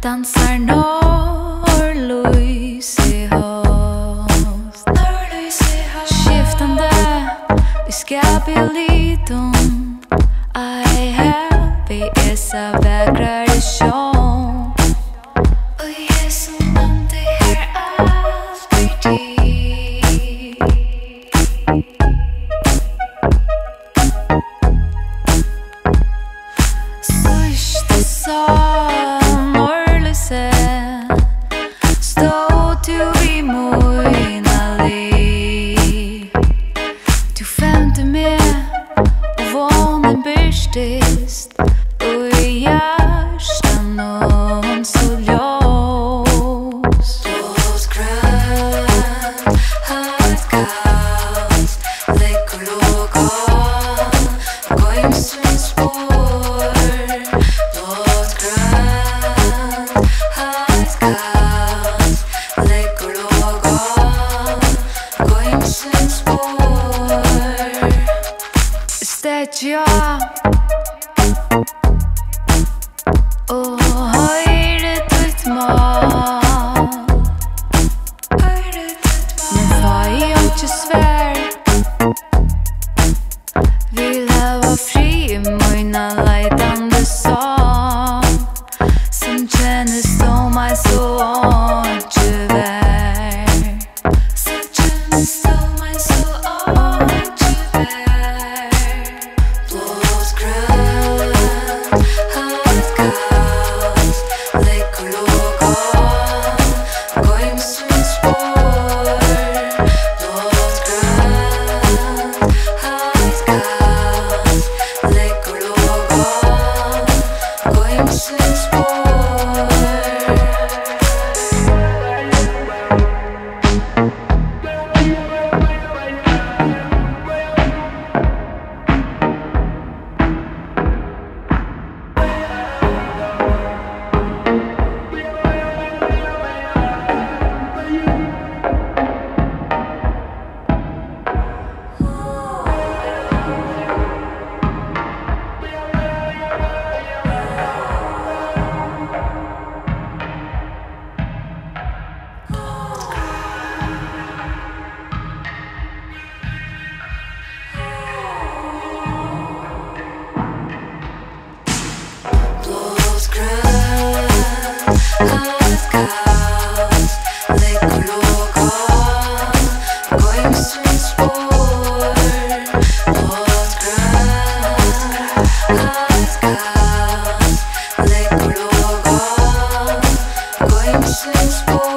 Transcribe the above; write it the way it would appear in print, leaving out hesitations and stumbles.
dansar norðlýsið i höst. Skiftande i skapeliton. I happy är så vakrare sjön. Och jag som om det här alltid. Sista som Norðlýsið stod du vid mina liv. Du femte med och vånen byrstist och i hjärtan någon så ljus. Blåsgrönt, halvt kallt, läcker lågan, gå in sin spår. Blåsgrönt, halvt kallt, läcker lågan, gå in sin spår. Städja och höjde ditt mål. Men vad är jag inte svär? Vill jag vara fri i mina lejtande sång som kändes som mig så tyvärr. Som kändes som mig så tyvärr. Blåsgrönt, halvt kallt, läcker lågan, gå in sin spår. Blåsgrönt, halvt kallt, läcker lågan, gå in sin spår. Halvt kallt, läcker lågan, gå in sin spår. Blåsgrönt, halvt kallt, läcker lågan, gå in sin spår. Blåsgrönt, halvt kallt, läcker lågan, gå in sin spår.